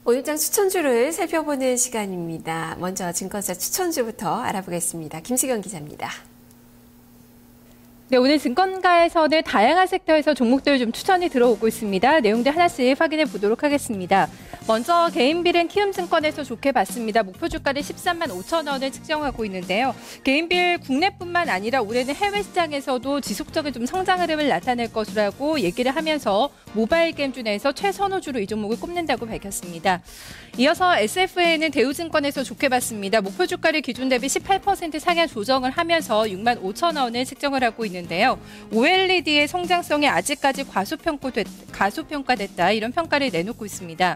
오늘장 추천주를 살펴보는 시간입니다. 먼저 증권사 추천주부터 알아보겠습니다. 김수경 기자입니다. 네, 오늘 증권가에서는 다양한 섹터에서 종목들 좀 추천이 들어오고 있습니다. 내용들 하나씩 확인해 보도록 하겠습니다. 먼저 개인빌은 키움증권에서 좋게 봤습니다. 목표 주가를 13만 5천 원을 측정하고 있는데요. 개인빌 국내뿐만 아니라 올해는 해외 시장에서도 지속적인 좀 성장 흐름을 나타낼 것이라고 얘기를 하면서 모바일 게임주 내에서 최선호주로 이 종목을 꼽는다고 밝혔습니다. 이어서 SFA는 대우증권에서 좋게 봤습니다. 목표 주가를 기준 대비 18% 상향 조정을 하면서 6만 5천 원을 측정을 하고 있는데요. OLED의 성장성이 아직까지 과소평가됐다 이런 평가를 내놓고 있습니다.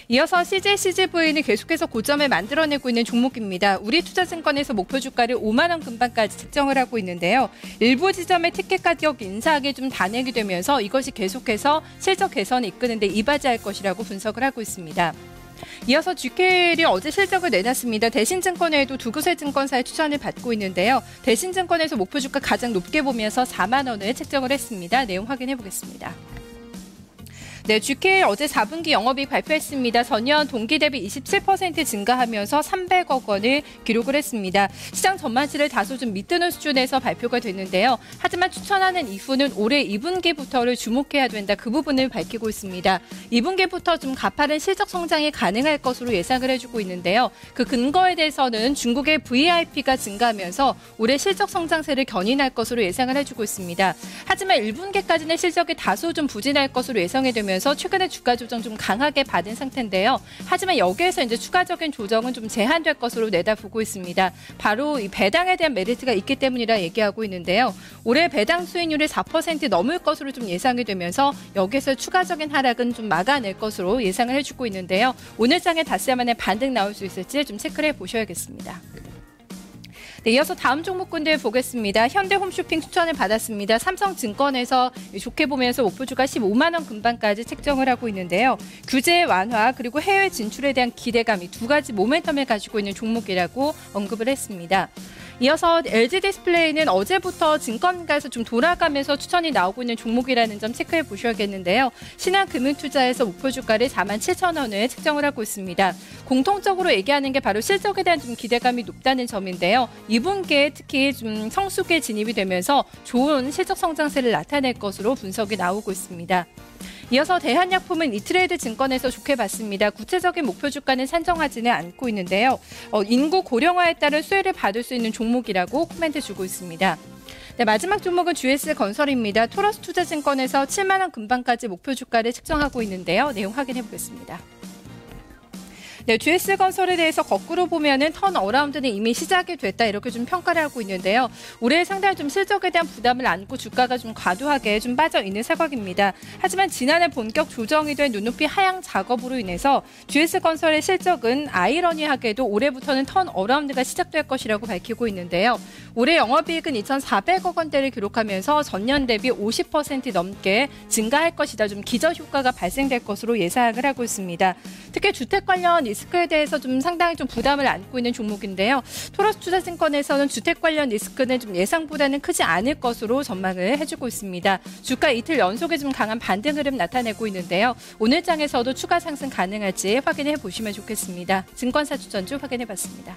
이어서 CJCGV는 계속해서 고점을 만들어내고 있는 종목입니다. 우리투자증권에서 목표 주가를 5만 원 근방까지 측정을 하고 있는데요. 일부 지점의 티켓 가격 인상이 좀 단행이 되면서 이것이 계속해서 실적 개선을 이끄는 데 이바지할 것이라고 분석을 하고 있습니다. 이어서 GKL이 어제 실적을 내놨습니다. 대신증권에도 두 곳의 증권사의 추천을 받고 있는데요. 대신증권에서 목표 주가 가장 높게 보면서 4만 원을 책정을 했습니다. 내용 확인해 보겠습니다. 네, GKL 어제 4분기 영업이익 발표했습니다. 전년 동기 대비 27% 증가하면서 300억 원을 기록을 했습니다. 시장 전망치를 다소 좀 밑드는 수준에서 발표가 됐는데요. 하지만 추천하는 이유는 올해 2분기부터를 주목해야 된다. 그 부분을 밝히고 있습니다. 2분기부터 좀 가파른 실적 성장이 가능할 것으로 예상을 해주고 있는데요. 그 근거에 대해서는 중국의 VIP가 증가하면서 올해 실적 성장세를 견인할 것으로 예상을 해주고 있습니다. 하지만 1분기까지는 실적이 다소 좀 부진할 것으로 예상이 되면 최근에 주가 조정 좀 강하게 받은 상태인데요. 하지만 여기에서 이제 추가적인 조정은 좀 제한될 것으로 내다보고 있습니다. 바로 이 배당에 대한 메리트가 있기 때문이라 얘기하고 있는데요. 올해 배당 수익률이 4% 넘을 것으로 좀 예상이 되면서 여기에서 추가적인 하락은 좀 막아낼 것으로 예상을 해주고 있는데요. 오늘 장에 닷새 만에 반등 나올 수 있을지 좀 체크를 해보셔야겠습니다. 네, 이어서 다음 종목군들 보겠습니다. 현대홈쇼핑 추천을 받았습니다. 삼성증권에서 좋게 보면서 목표주가 15만 원 근방까지 책정을 하고 있는데요. 규제 완화 그리고 해외 진출에 대한 기대감 이 두 가지 모멘텀을 가지고 있는 종목이라고 언급을 했습니다. 이어서 LG디스플레이는 어제부터 증권가에서 좀 돌아가면서 추천이 나오고 있는 종목이라는 점 체크해 보셔야겠는데요. 신한금융투자에서 목표 주가를 4만 7천 원을 책정을 하고 있습니다. 공통적으로 얘기하는 게 바로 실적에 대한 좀 기대감이 높다는 점인데요. 2분기에 특히 좀 성숙에 진입이 되면서 좋은 실적 성장세를 나타낼 것으로 분석이 나오고 있습니다. 이어서 대한약품은 이트레이드 증권에서 좋게 봤습니다. 구체적인 목표 주가는 산정하지는 않고 있는데요. 인구 고령화에 따른 수혜를 받을 수 있는 종목이라고 코멘트 주고 있습니다. 네, 마지막 종목은 GS건설입니다. 토러스투자증권에서 7만 원 근방까지 목표 주가를 측정하고 있는데요. 내용 확인해 보겠습니다. 네, GS건설에 대해서 거꾸로 보면은 턴어라운드는 이미 시작이 됐다 이렇게 좀 평가를 하고 있는데요. 올해 상당히 좀 실적에 대한 부담을 안고 주가가 좀 과도하게 좀 빠져 있는 상황입니다. 하지만 지난해 본격 조정이 된 눈높이 하향 작업으로 인해서 GS건설의 실적은 아이러니하게도 올해부터는 턴어라운드가 시작될 것이라고 밝히고 있는데요. 올해 영업이익은 2,400억 원대를 기록하면서 전년 대비 50% 넘게 증가할 것이다. 좀 기저효과가 발생될 것으로 예상을 하고 있습니다. 특히 주택 관련 리스크에 대해서 좀 상당히 좀 부담을 안고 있는 종목인데요. 토러스투자증권에서는 주택 관련 리스크는 좀 예상보다는 크지 않을 것으로 전망을 해주고 있습니다. 주가 이틀 연속에 좀 강한 반등 흐름 나타내고 있는데요. 오늘 장에서도 추가 상승 가능할지 확인해 보시면 좋겠습니다. 증권사 추천주 확인해 봤습니다.